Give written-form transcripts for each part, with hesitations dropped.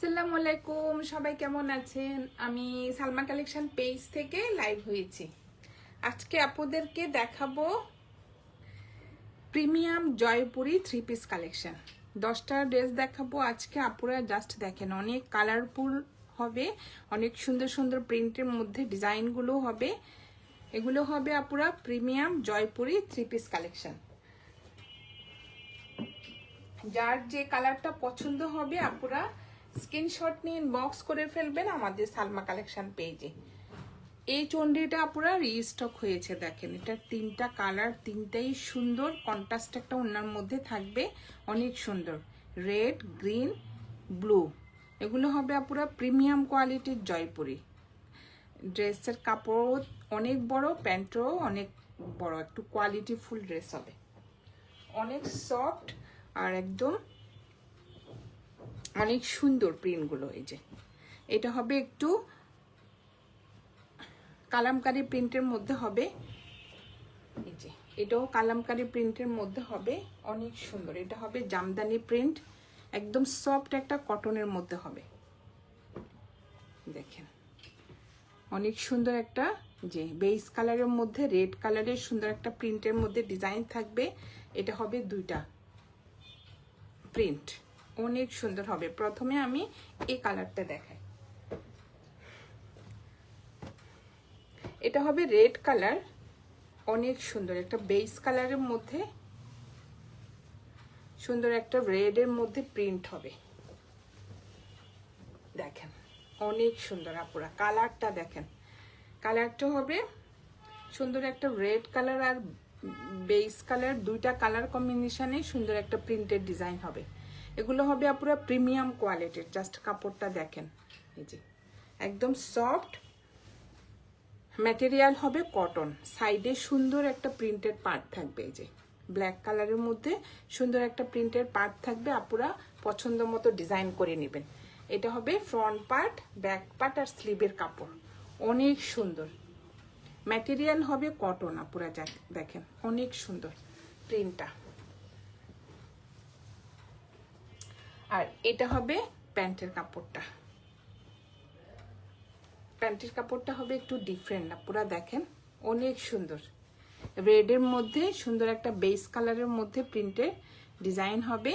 আসসালামু আলাইকুম, সবাই কেমন আছেন? আমি সালমা কালেকশন পেজ থেকে লাইভ হয়েছি। আজকে আপনাদেরকে দেখাবো প্রিমিয়াম জয়পুরি 3 পিস কালেকশন। 10টা ড্রেস দেখাবো আজকে। আপনারা জাস্ট দেখেন, অনেক কালারফুল হবে, অনেক সুন্দর সুন্দর প্রিন্টের মধ্যে ডিজাইনগুলো হবে। এগুলো হবে আপনারা প্রিমিয়াম জয়পুরি 3 পিস কালেকশন। যার যে কালারটা পছন্দ হবে আপনারা স্ক্রিনশট নিয়ে ইনবক্স করে ফেলবেন আমাদের সালমা কালেকশন পেজে। এই চন্ডিটা আপনারা রিস্টক হয়েছে, দেখেন এটা 3টা কালার, 3টাই সুন্দর, কন্ট্রাস্ট একটা ওনার মধ্যে থাকবে, অনেক সুন্দর, রেড, গ্রিন, ব্লু। এগুলো হবে আপনারা প্রিমিয়াম কোয়ালিটির জয়পুরি। ড্রেসের কাপড় অনেক বড়, প্যান্টও অনেক বড়, একটু কোয়ালিটি ফুল ড্রেস হবে, অনেক সফট আর একদম অনেক সুন্দর প্রিন্টগুলো। এই যে এটা হবে একটু কালামকারী প্রিন্টের মধ্যে হবে, এই যে এটাও কালামকারী প্রিন্টের মধ্যে হবে, অনেক সুন্দর। এটা হবে জামদানি প্রিন্ট, একদম সফট একটা কটনের মধ্যে হবে, দেখেন অনেক সুন্দর একটা যে বেস কালারের মধ্যে রেড কালারের সুন্দর একটা প্রিন্টের মধ্যে ডিজাইন থাকবে। এটা হবে 2টা প্রিন্ট, অনেক সুন্দর হবে। প্রথমে আমি এই কালারটা দেখাই, এটা হবে রেড কালার, অনেক সুন্দর একটা বেস কালারের মধ্যে সুন্দর একটা রেডের মধ্যে প্রিন্ট হবে, দেখেন অনেক সুন্দর। আপুরা কালারটা দেখেন, কালারটা হবে সুন্দর একটা রেড কালার আর বেস কালার, 2টা কালার কম্বিনেশনে সুন্দর একটা প্রিন্টের ডিজাইন হবে। এগুলো হবে আপুরা প্রিমিয়াম কোয়ালিটির। জাস্ট কাপড়টা দেখেন, এই যে একদম সফট ম্যাটেরিয়াল হবে কটন, সাইডে সুন্দর একটা প্রিন্টের পার্ট থাকবে, এই যে ব্ল্যাক কালারের মধ্যে সুন্দর একটা প্রিন্টের পার্ট থাকবে। আপুরা পছন্দ মতো ডিজাইন করে নেবেন। এটা হবে ফ্রন্ট পার্ট, ব্যাক পার্ট আর স্লিভের কাপড়, অনেক সুন্দর ম্যাটেরিয়াল হবে কটন। আপুরা দেখেন অনেক সুন্দর প্রিন্টটা। আর এটা হবে প্যান্টের কাপড়টা, প্যান্টের কাপড়টা হবে একটু ডিফারেন্ট। আপুরা দেখেন অনেক সুন্দর, রেডের মধ্যে সুন্দর একটা বেস কালারের মধ্যে প্রিন্টের ডিজাইন হবে।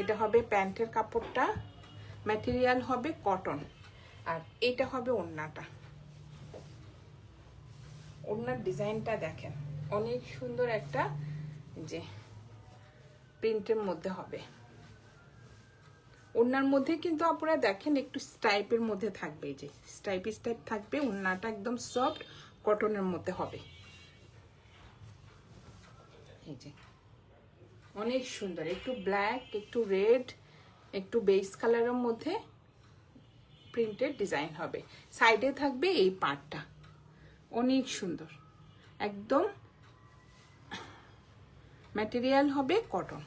এটা হবে প্যান্টের কাপড়টা, ম্যাটেরিয়াল হবে কটন। আর এটা হবে ওড়নাটা, ওড়নার ডিজাইনটা দেখেন অনেক সুন্দর একটা যে প্রিন্টের মধ্যে হবে। ওড়নার মধ্যে কিন্তু আপনারা দেখেন একটু স্টাইপের মধ্যে থাকবে, যে স্টাইপ স্টাইপ থাকবে। ওড়নাটা একদম সফট কটনের মধ্যে হবে, এই যে অনেক সুন্দর, একটু ব্ল্যাক, একটু রেড, একটু বেস কালারের মধ্যে প্রিন্টেড ডিজাইন হবে। সাইডে থাকবে এই পার্টটা, অনেক সুন্দর, একদম ম্যাটেরিয়াল হবে কটন।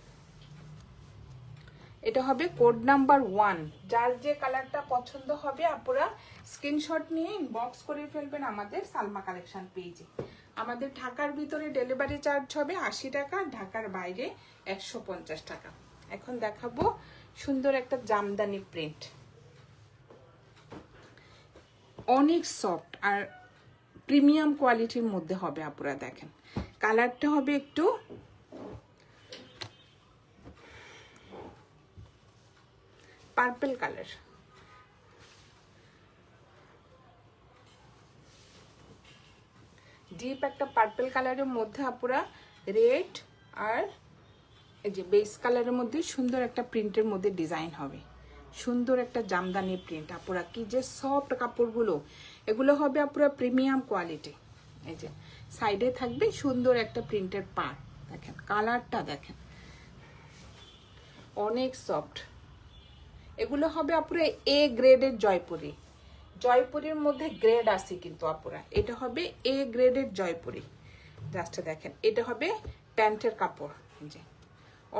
এটা হবে কোড নাম্বার 1। যার যে কালারটা পছন্দ হবে আপনারা স্ক্রিনশট নিয়ে ইনবক্স করে ফেলবেন আমাদের সালমা কালেকশন পেজে। আমাদের ঢাকার ভিতরে ডেলিভারি চার্জ হবে 80 টাকা, ঢাকার বাইরে 150 টাকা। এখন দেখাবো সুন্দর একটা জামদানি প্রিন্ট, অনেক সফট আর প্রিমিয়াম কোয়ালিটির মধ্যে হবে। আপনারা দেখেন কালারটা হবে একটু পার্পল কালার, ডিপ একটা পার্পল কালারের মধ্যে আপুরা রেড আর এই যে বেস কালারের মধ্যে সুন্দর একটা প্রিন্টের মধ্যে ডিজাইন হবে, সুন্দর একটা জামদানি প্রিন্ট। আপুরা কি যে সফট কাপড়গুলো, এগুলো হবে আপুরা প্রিমিয়াম কোয়ালিটি। এই যে সাইডে থাকবে সুন্দর একটা প্রিন্টের পার্ট, দেখেন কালারটা দেখেন অনেক সফট। এগুলো হবে আপুরা এ গ্রেডের জয়পুরি। জয়পুরির মধ্যে গ্রেড আছে কিন্তু আপুরা, এটা হবে এ গ্রেডের জয়পুরি। জাস্ট দেখেন এটা হবে প্যান্টের কাপড়, যে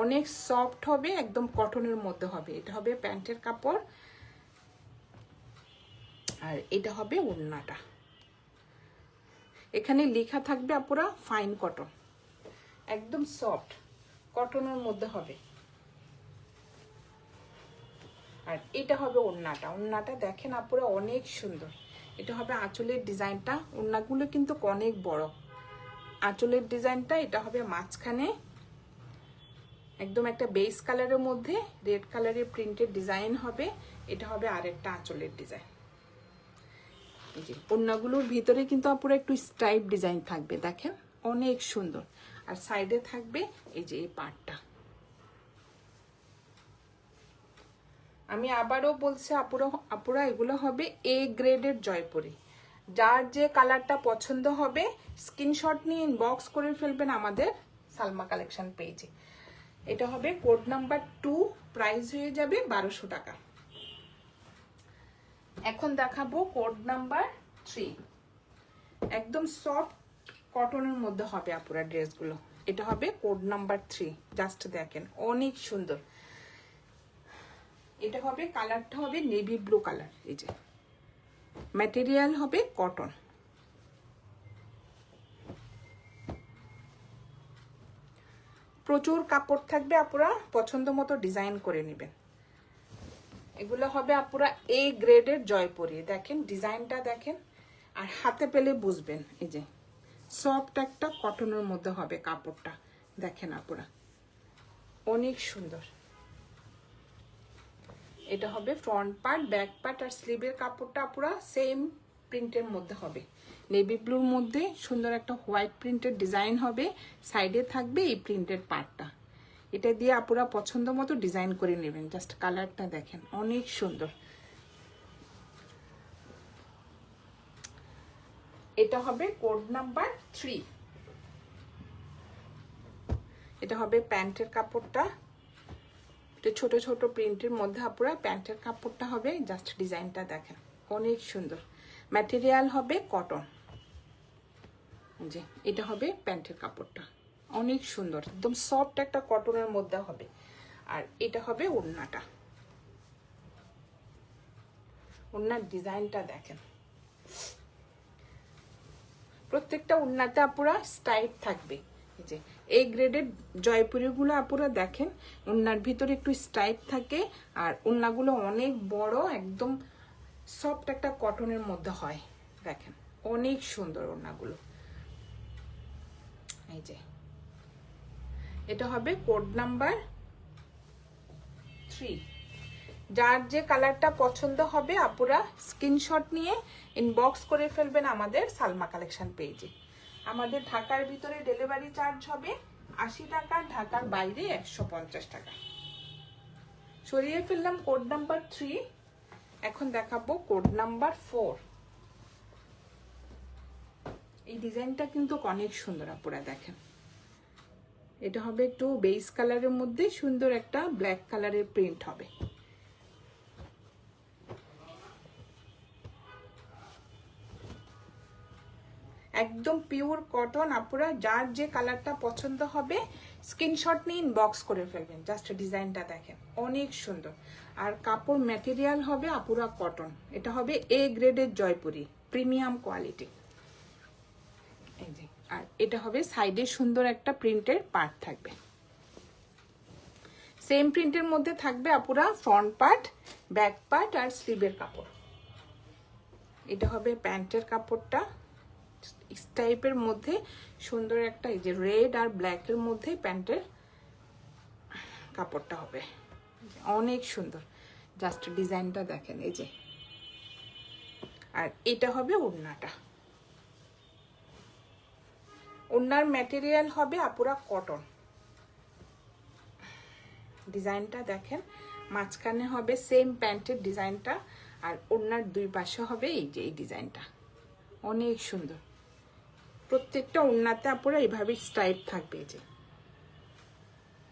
অনেক সফট হবে, একদম কটনের মধ্যে হবে। এটা হবে প্যান্টের কাপড় আর এটা হবে ওড়নাটা। এখানে লেখা থাকবে আপুরা ফাইন কটন, একদম সফট কটনের মধ্যে হবে। আর এটা হবে ওড়নাটা। ওড়নাটা দেখেন আপুরা অনেক সুন্দর। এটা হবে আঁচলের ডিজাইনটা। ওড়নাগুলো কিন্তু অনেক বড়। আঁচলের ডিজাইনটা এটা হবে মাঝখানে একদম একটা বেস কালারের মধ্যে রেড কালারের প্রিন্টেড ডিজাইন হবে। এটা হবে আরেকটা আঁচলের ডিজাইন। এই যে ওড়নাগুলোর ভিতরে কিন্তু আপুরা একটু স্ট্রাইপ ডিজাইন থাকবে, দেখেন অনেক সুন্দর। আর সাইডে থাকবে এই যে এই পার্টটা। আমি আবারও বলছি আপুরা এগুলো হবে এ গ্রেডের জয়পুরি। যার যে কালারটা পছন্দ হবে স্ক্রিনশট নিয়ে ইনবক্স করে ফেলবেন আমাদের সালমা কালেকশন পেজে। এটা হবে কোড নাম্বার 2, প্রাইস হয়ে যাবে 1200 টাকা। এখন দেখাবো কোড নাম্বার 3। একদম সফট কটনের মধ্যে হবে আপুরা ড্রেসগুলো। এটা হবে কোড নাম্বার 3। জাস্ট দেখেন অনেক সুন্দর। এটা হবে কালারটা হবে নেভি ব্লু কালার। এই যে ম্যাটেরিয়াল হবে কটন। প্রচুর কাপড় থাকবে, আপুরা পছন্দ মতো ডিজাইন করে নেবেন। এগুলো হবে আপুরা এ গ্রেডের জয়পুরি। দেখেন ডিজাইনটা দেখেন, আর হাতে পেলে বুঝবেন। এই যে সফট একটা কটনের মধ্যে হবে কাপড়টা, দেখেন আপুরা অনেক সুন্দর। এটা হবে ফ্রন্ট পার্ট, ব্যাক পার্ট আর স্লিভের কাপড়টা পুরো সেম প্রিন্টের মধ্যে হবে। নেভি ব্লুর মধ্যে সুন্দর একটা হোয়াইট প্রিন্টের ডিজাইন হবে। সাইডে থাকবে এই প্রিন্টের পার্টটা। এটা দিয়ে আপুরা পছন্দ মতো ডিজাইন করে নেবেন। জাস্ট কালারটা দেখেন অনেক সুন্দর। এটা হবে কোড নাম্বার 3। এটা হবে প্যান্টের কাপড়টা। ছোট ছোট প্রিন্টের মধ্যে আপুরা প্যান্টের কাপড়টা হবে। জাস্ট ডিজাইনটা দেখেন অনেক সুন্দর। ম্যাটেরিয়াল হবে কটন। যে এটা হবে প্যান্টের কাপড়টা, অনেক সুন্দর একদম সফট একটা কটনের মধ্যে হবে। আর এটা হবে ওড়নাটা। ওড়নার ডিজাইনটা দেখেন, প্রত্যেকটা ওড়নাতে আপুরা স্টাইপ থাকবে। এই যে এই গ্রেডের জয়পুরিগুলো আপুরা দেখেন ওড়নার ভিতরে একটু স্টাইপ থাকে। আর ওড়নাগুলো অনেক বড়, একদম সফট একটা কটনের মধ্যে হয়। দেখেন অনেক সুন্দর ওড়নাগুলো। এই যে এটা হবে কোড নাম্বার 3। যার যে কালারটা পছন্দ হবে আপুরা স্ক্রিনশট নিয়ে ইনবক্স করে ফেলবেন আমাদের সালমা কালেকশন পেজে। আমাদের ঢাকার ভিতরে ডেলিভারি চার্জ হবে 80 টাকা, ঢাকার বাইরে 150 টাকা। সরিয়ে ফেললাম কোড নাম্বার 3। এখন দেখাবো কোড নাম্বার 4। এই ডিজাইনটা কিন্তু অনেক সুন্দর আপুরা দেখেন। এটা হবে একটু বেস কালারের মধ্যে সুন্দর একটা ব্ল্যাক কালারের প্রিন্ট হবে। একদম পিওর কটন আপুরা। যার যে কালারটা পছন্দ হবে স্ক্রিনশট নিয়ে ইনবক্স করে ফেলবেন। জাস্ট ডিজাইনটা দেখেন অনেক সুন্দর। আর কাপড় ম্যাটেরিয়াল হবে আপুরা কটন। এটা হবে এ গ্রেডের জয়পুরি, প্রিমিয়াম কোয়ালিটি। এই যে আর এটা হবে সাইডে সুন্দর একটা প্রিন্টের পার্ট থাকবে। সেম প্রিন্টের মধ্যে থাকবে আপুরা ফ্রন্ট পার্ট, ব্যাক পার্ট আর স্লিভের কাপড়। এটা হবে প্যান্টের কাপড়টা। টাইপের মধ্যে সুন্দর একটা এই যে রেড আর ব্ল্যাকের মধ্যে প্যান্টের কাপড়টা হবে অনেক সুন্দর। জাস্ট ডিজাইনটা দেখেন। এই যে আর এটা হবে ওড়নাটা। ওড়নার ম্যাটেরিয়াল হবে আপুরা কটন। ডিজাইনটা দেখেন, মাঝখানে হবে সেম প্যান্টের ডিজাইনটা আর ওড়নার দুই পাশে হবে এই যে এই ডিজাইনটা অনেক সুন্দর। প্রত্যেকটা ওড়নাতে আপুরা এইভাবে স্টাইপ থাকবে। যে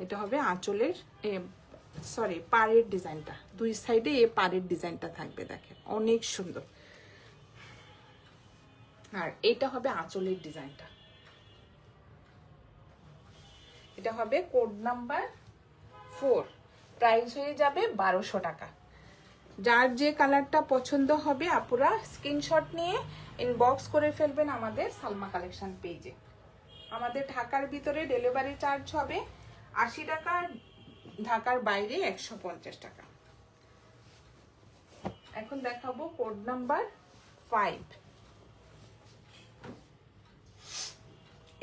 এটা হবে আঁচলের পাড়ের ডিজাইনটা, দুই সাইডে এই পাড়ের ডিজাইনটা থাকবে দেখেন অনেক সুন্দর। আর এটা হবে আঁচলের ডিজাইনটা। এটা হবে কোড নাম্বার 4। প্রাইস হয়ে যাবে 1200 টাকা। যার যে কালারটা পছন্দ হবে আপুরা স্ক্রিনশট নিয়ে ইনবক্স করে ফেলবেন আমাদের সালমা কালেকশন পেজে। আমাদের ঢাকার ভিতরে ডেলিভারি চার্জ হবে 80 টাকা, ঢাকার বাইরে 150 টাকা। এখন দেখাবো কোড নাম্বার 5।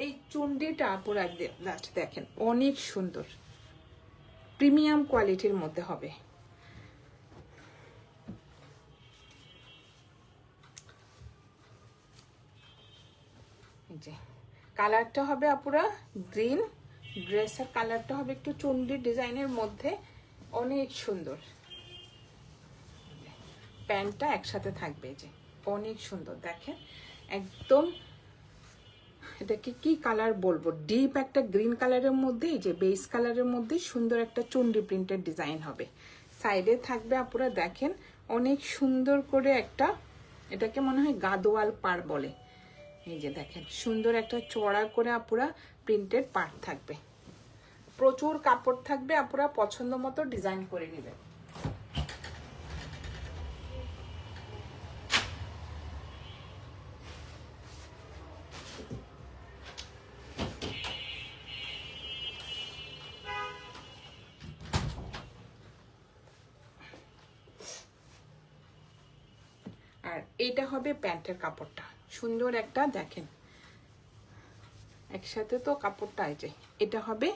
এই চুন্ডিটা পুরো দেখেন অনেক সুন্দর, প্রিমিয়াম কোয়ালিটির মধ্যে হবে। কালারটা হবে আপুরা গ্রিন, ড্রেসের কালারটা হবে একটু চুন্ডি ডিজাইনের মধ্যে, অনেক সুন্দর। প্যান্টটা একসাথে থাকবে, যে অনেক সুন্দর দেখেন একদম। এটাকে কি কালার বলবো, ডিপ একটা গ্রিন কালারের মধ্যে, এই যে বেস কালারের মধ্যে সুন্দর একটা চুন্ডি প্রিন্টের ডিজাইন হবে। সাইডে থাকবে আপুরা দেখেন অনেক সুন্দর করে একটা, এটাকে মনে হয় গাদোয়াল পাড় বলে। এই যে দেখেন সুন্দর একটা চড়া করে আপুরা প্রিন্টেড পাড় থাকবে, প্রচুর কাপড় থাকবে, আপুরা পছন্দ মতো ডিজাইন করে নেবেন। আর এটা হবে প্যান্টের কাপড়টা, সুন্দর একটা দেখেন একসাথে তো কাপড়টা আছে। এটা হবে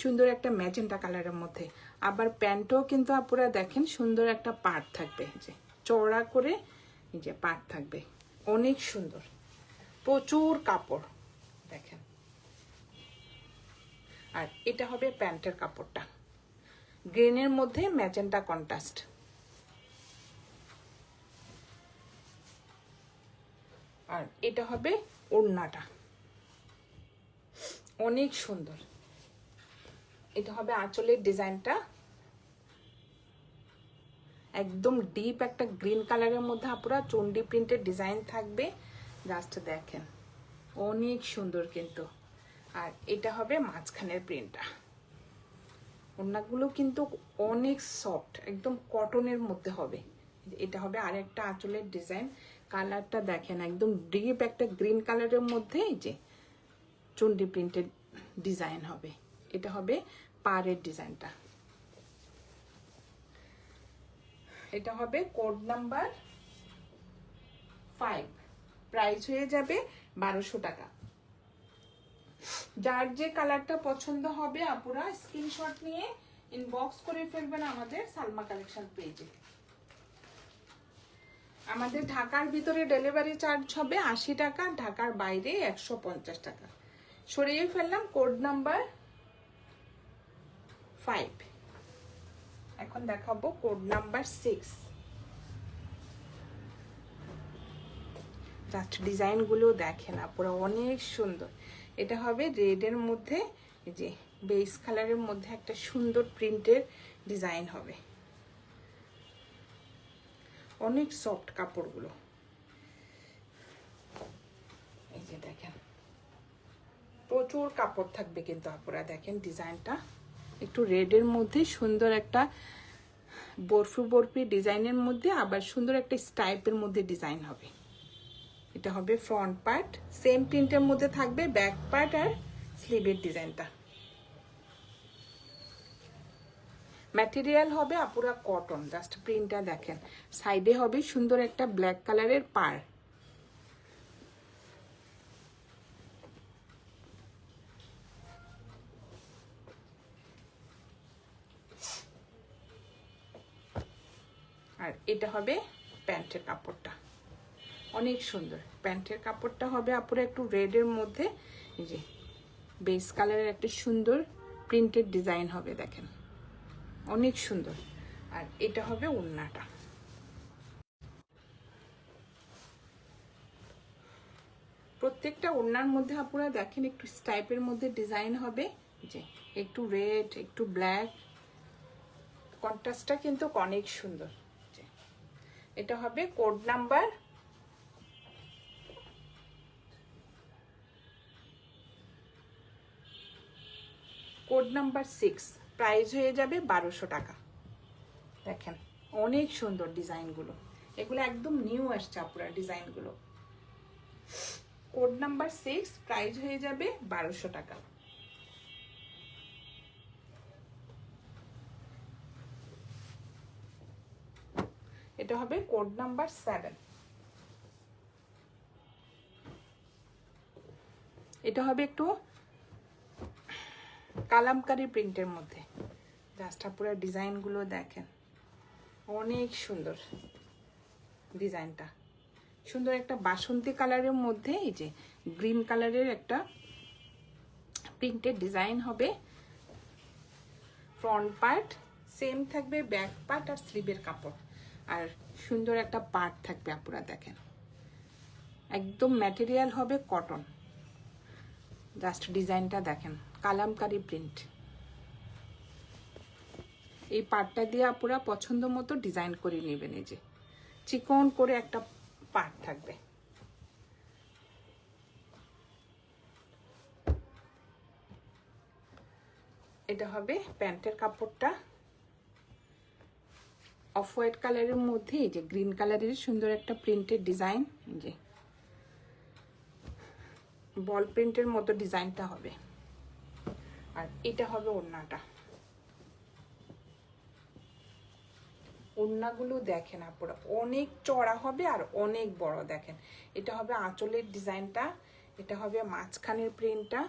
সুন্দর একটা ম্যাজেন্টা কালারের মধ্যে, আবার প্যান্টও কিন্তু আপুরা দেখেন সুন্দর একটা পাড় থাকবে, যে চওড়া করে এই যে পাড় থাকবে, অনেক সুন্দর, প্রচুর কাপড় দেখেন। আর এটা হবে প্যান্টের কাপড়টা, গ্রিনের মধ্যে ম্যাজেন্টা কন্ট্রাস্ট। আর এটা হবে ওড়নাটা, অনেক সুন্দর। এটা হবে আঁচলের ডিজাইনটা, একদম ডিপ একটা গ্রিন কালারের মধ্যে আপুরা চন্ডি প্রিন্টের ডিজাইন থাকবে, জাস্ট দেখেন অনেক সুন্দর কিন্তু। আর এটা হবে মাঝখানের প্রিন্টটা, ওড়নাগুলো কিন্তু অনেক সফট, একদম কটনের মধ্যে হবে। এটা হবে আরেকটা আঁচলের ডিজাইন, কালারটা দেখেন একদম ডিপ একটা গ্রিন কালারের মধ্যে এই যে চন্ডি প্রিন্টেড ডিজাইন হবে। এটা হবে পাড়ের ডিজাইনটা। এটা হবে কোড নাম্বার 5, প্রাইস হয়ে যাবে 1200 টাকা। যার যে কালারটা পছন্দ হবে আপুরা স্ক্রিনশট নিয়ে ইনবক্স করে ফেলবেন আমাদের সালমা কালেকশন পেজে। আমাদের ঢাকার ভিতরে ডেলিভারি চার্জ হবে 80 টাকা, ঢাকার বাইরে 150 টাকা। সরিয়ে ফেললাম কোড নাম্বার 5। এখন দেখাবো কোড নাম্বার 6। জাস্ট ডিজাইনগুলো দেখেন পুরো অনেক সুন্দর। এটা হবে রেডের মধ্যে, এই যে বেস কালারের মধ্যে একটা সুন্দর প্রিন্টের ডিজাইন হবে, অনেক সফট কাপড়গুলো। এই যে দেখেন প্রচুর কাপড় থাকবে কিন্তু আপুরা দেখেন ডিজাইনটা একটু রেডের মধ্যে সুন্দর একটা বরফি বরফি ডিজাইনের মধ্যে, আবার সুন্দর একটা স্টাইপের মধ্যে ডিজাইন হবে। এটা হবে ফ্রন্ট পার্ট, সেম প্রিন্টের মধ্যে থাকবে ব্যাক পার্ট আর স্লিভের ডিজাইনটা। ম্যাটেরিয়াল হবে আপুরা কটন, জাস্ট প্রিন্টটা দেখেন। সাইডে হবে সুন্দর একটা ব্ল্যাক কালারের পাড়। আর এটা হবে প্যান্টের কাপড়টা, অনেক সুন্দর। প্যান্টের কাপড়টা হবে আপুরা একটু রেডের মধ্যে, এই যে বেস কালারের একটা সুন্দর প্রিন্টেড ডিজাইন হবে দেখেন, অনেক সুন্দর। আর এটা হবে ওড়নাটা। প্রত্যেকটা ওড়নার মধ্যে আপুরা দেখেন একটু স্টাইপের মধ্যে ডিজাইন হবে, যে একটু রেড একটু ব্ল্যাক, কন্ট্রাস্টটা কিন্তু অনেক সুন্দর। এটা হবে কোড নাম্বার 6, প্রাইস হয়ে যাবে 1200 টাকা। দেখেন অনেক সুন্দর ডিজাইনগুলো, এগুলো একদম নিউ আসছে আপুরা ডিজাইনগুলো। কোড নাম্বার 6, প্রাইস হয়ে যাবে 1200 টাকা। এটা হবে কোড নাম্বার 7। এটা হবে একটু কালামকারী প্রিন্টের মধ্যে। জাস্ট পুরো ডিজাইনগুলো দেখেন, অনেক সুন্দর ডিজাইনটা। সুন্দর একটা বাসন্তী কালারের মধ্যে এই যে গ্রিন কালারের একটা প্রিন্টের ডিজাইন হবে। ফ্রন্ট পার্ট সেম থাকবে, ব্যাক পার্ট আর স্লিভের কাপড়, আর সুন্দর একটা পার্ট থাকবে। আপনারা দেখেন একদম ম্যাটেরিয়াল হবে কটন। জাস্ট ডিজাইনটা দেখেন, কালামকারী প্রিন্ট। এই পার্টটা দিয়ে আপনারা পছন্দ মতো ডিজাইন করে নেবেন। এই যে চিকন করে একটা পার্ট থাকবে। এটা হবে প্যান্টের কাপড়টা, অফ হোয়াইট কালারের মধ্যে এই যে গ্রিন কালারের সুন্দর একটা প্রিন্টের ডিজাইন, যে বল প্রিন্টের মতো ডিজাইনটা হবে। আর এটা হবে ওড়নাটা। ওড়নাগুলো দেখেন আপনারা অনেক চড়া হবে আর অনেক বড়। দেখেন এটা হবে আঁচলের ডিজাইনটা, এটা হবে মাঝখানের প্রিন্টটা,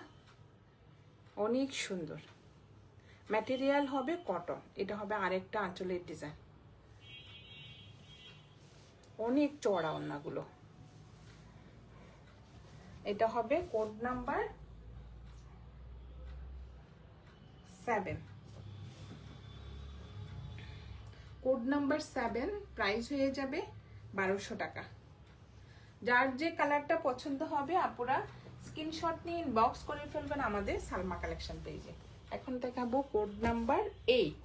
অনেক সুন্দর। ম্যাটেরিয়াল হবে কটন। এটা হবে আরেকটা আঁচলের ডিজাইন, অনেক চড়া ওড়নাগুলো। এটা হবে code number 7। Code number 7 price হয়ে যাবে 1200 টাকা। যার যে কালারটা পছন্দ হবে আপনারা স্ক্রিনশট নিয়ে ইনবক্স করে ফেলবেন আমাদের সালমা কালেকশন পেজে। এখন দেখাবো কোড নাম্বার 8।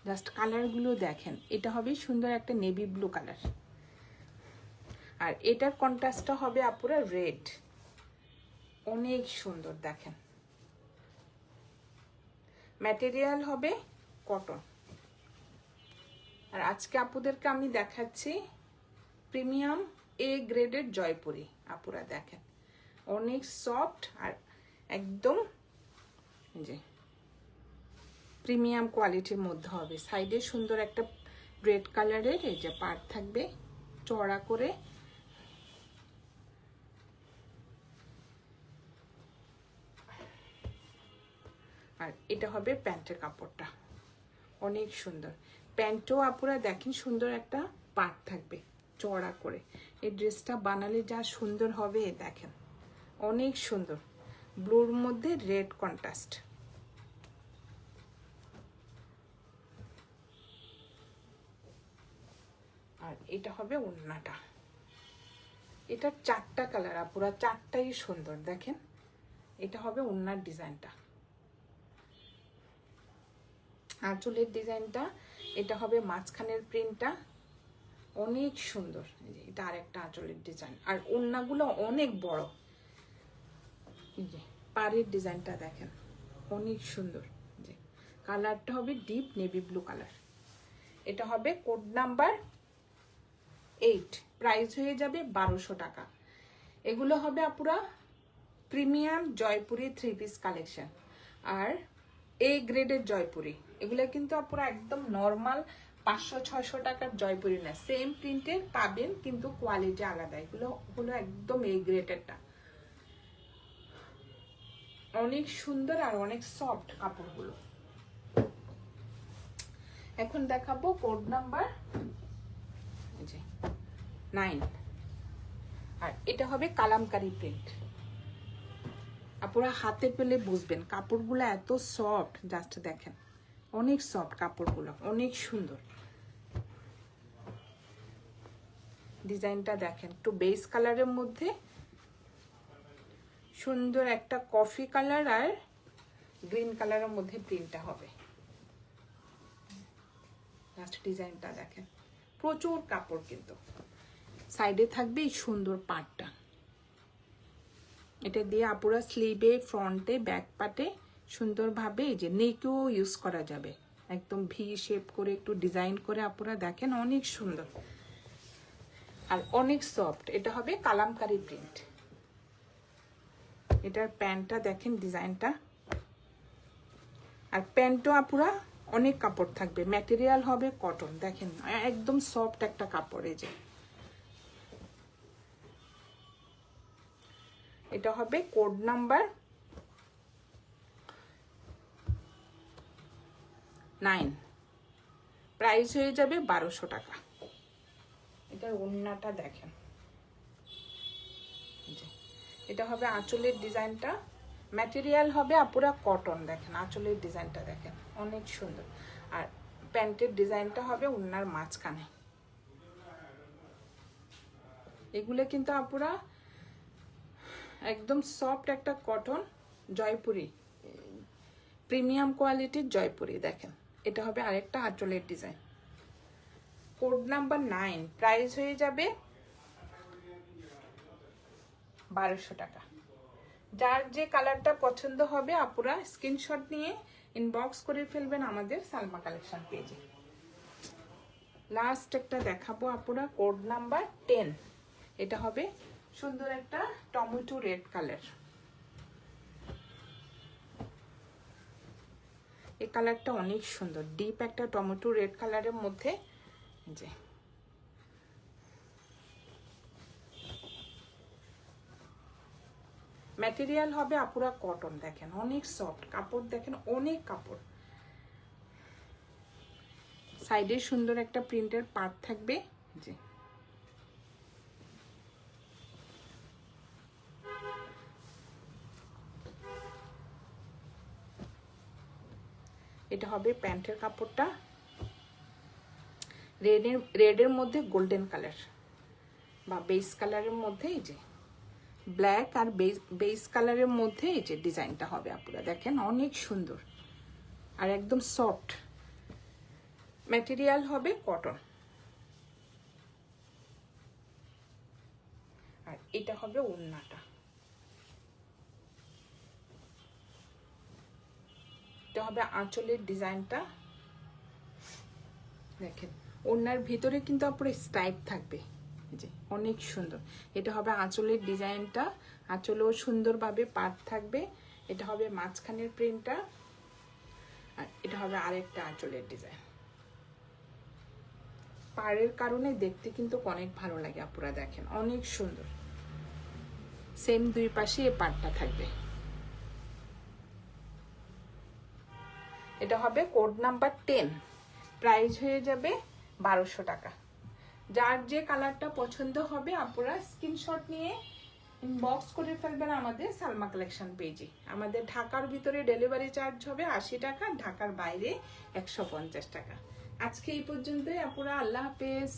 জাস্ট কালারগুলো দেখেন, এটা হবে সুন্দর একটা নেভি ব্লু কালার, আর এটার কন্ট্রাস্টটা হবে আপনারা রেড, অনেক সুন্দর। দেখেন ম্যাটেরিয়াল হবে কটন। আর আজকে আপুদেরকে আমি দেখাচ্ছি প্রিমিয়াম এ গ্রেডের জয়পুরি। আপুরা দেখেন অনেক সফট আর একদম যে প্রিমিয়াম কোয়ালিটির মধ্যে হবে। সাইডে সুন্দর একটা রেড কালারের এই যে পার্ট থাকবে চড়া করে। আর এটা হবে প্যান্টের কাপড়টা, অনেক সুন্দর। প্যান্টও আপনারা দেখেন সুন্দর একটা পার্ট থাকবে চড়া করে। এই ড্রেসটা বানালে যা সুন্দর হবে দেখেন, অনেক সুন্দর। ব্লুর মধ্যে রেড কন্ট্রাস্ট। আর এটা হবে ওড়নাটা। এটার 4টা কালার আপুরা, 4টাই সুন্দর। দেখেন এটা হবে ওড়নার ডিজাইনটা, আঁচলের ডিজাইনটা। এটা হবে মাঝখানের প্রিন্টটা, অনেক সুন্দর। এটা আরেকটা আঁচলের ডিজাইন, আর ওড়নাগুলো অনেক বড়। এই যে পাড়ের ডিজাইনটা দেখেন, অনেক সুন্দর। যে কালারটা হবে ডিপ নেভি ব্লু কালার। এটা হবে কোড নাম্বার 8, প্রাইস হয়ে যাবে 1200 টাকা। এগুলো হবে আপুরা প্রিমিয়াম জয়পুরি 3 পিস কালেকশন আর এ গ্রেডের জয়পুরি। এগুলো কিন্তু আপুরা একদম নর্মাল 500-600 টাকার জয়পুরি না, সেম প্রিন্টের পাবেন কিন্তু কোয়ালিটি আলাদা। এগুলো হলো একদম এ গ্রেডেরটা, অনেক সুন্দর আর অনেক সফট কাপড়গুলো। এখন দেখাবো কোড নাম্বার 9। আর এটা হবে কালামকারী প্রিন্ট। আপনারা হাতে পেলে বুঝবেন কাপড়গুলো এত সফট। জাস্ট দেখেন অনেক সফট কাপড়গুলো, অনেক সুন্দর। ডিজাইনটা দেখেন একটু বেস কালারের মধ্যে সুন্দর একটা কফি কালার আর গ্রিন কালারের মধ্যে প্রিন্টটা হবে। জাস্ট ডিজাইনটা দেখেন, প্রচুর কাপড়। কিন্তু সাইডে থাকবে এই সুন্দর পাটটা। এটা দিয়ে আপুরা স্লিভে, ফ্রন্টে, ব্যাক পার্টে সুন্দরভাবে এই যে নেকেও ইউজ করা যাবে। একদম ভি শেপ করে একটু ডিজাইন করে আপুরা দেখেন, অনেক সুন্দর আর অনেক সফট। এটা হবে কালামকারী প্রিন্ট। এটার প্যান্টটা দেখেন ডিজাইনটা, আর প্যান্টও আপুরা অনেক কাপড় থাকবে, ম্যাটেরিয়াল হবে কটন, দেখেন একদম সফট একটা কাপড়। এই যে এটা হবে কোড নাম্বার 9, প্রাইস হয়ে যাবে 1200 টাকা। এটার ওড়নাটা দেখেন, এটা হবে আঁচলের ডিজাইনটা, ম্যাটেরিয়াল হবে আপুরা কটন। দেখেন আঁচলের ডিজাইনটা দেখেন অনেক সুন্দর, আর প্যান্টের ডিজাইনটা হবে ওড়নার মাঝখানে। এগুলো কিন্তু আপুরা একদম সফট একটা কটন জয়পুরি, প্রিমিয়াম কোয়ালিটির জয়পুরি। দেখেন এটা হবে আরেকটা আঁচলের ডিজাইন, কোড নাম্বার 9, প্রাইস হয়ে যাবে 1200 টাকা। যার যে কালারটা পছন্দ হবে আপুরা স্ক্রিনশট নিয়ে ইনবক্স করে ফেলবেন আমাদের সালমা কালেকশন পেজে। লাস্ট একটা দেখাবো আপুরা, কোড নাম্বার 10, এটা হবে সুন্দর একটা টমেটো রেড কালার। এই কালারটা অনেক সুন্দর, ডিপ একটা টমেটো রেড কালারের মধ্যে। যে ম্যাটেরিয়াল হবে আপুরা কটন, দেখেন অনেক সফট কাপড়, দেখেন অনেক কাপড়। সাইডে সুন্দর একটা প্রিন্টের পার্ট থাকবে। যে এটা হবে প্যান্টের কাপড়টা, রেডের মধ্যে গোল্ডেন কালার বা বেস কালারের মধ্যে। এই যে ব্ল্যাক আর বেস কালারের মধ্যে এই যে ডিজাইনটা হবে আপুরা, দেখেন অনেক সুন্দর আর একদম সফট, ম্যাটেরিয়াল হবে কটন। আর এটা হবে ওড়নাটা, এটা হবে আঁচলের ডিজাইনটা। দেখেন ওড়নার ভিতরে কিন্তু আপুরা স্ট্রাইপ থাকবে, যে অনেক সুন্দর। এটা হবে আঁচলের ডিজাইনটা, আঁচলেও সুন্দরভাবে পাট থাকবে। এটা হবে মাঝখানের প্রিন্টটা, আর এটা হবে আরেকটা আঁচলের ডিজাইন। পাড়ের কারণে দেখতে কিন্তু অনেক ভালো লাগে আপুরা, দেখেন অনেক সুন্দর। সেম দুই পাশে এই পাড়টা থাকবে। এটা হবে কোড নাম্বার 10, প্রাইস হয়ে যাবে 1200 টাকা। যার যে কালারটা পছন্দ হবে আপুরা স্ক্রিনশট নিয়ে ইনবক্স করে ফেলবেন আমাদের সালমা কালেকশন পেজে। আমাদের ঢাকার ভিতরে ডেলিভারি চার্জ হবে 80 টাকা, ঢাকার বাইরে 150 টাকা। আজকে এই পর্যন্তই আপুরা, আল্লাহ হাফেজ।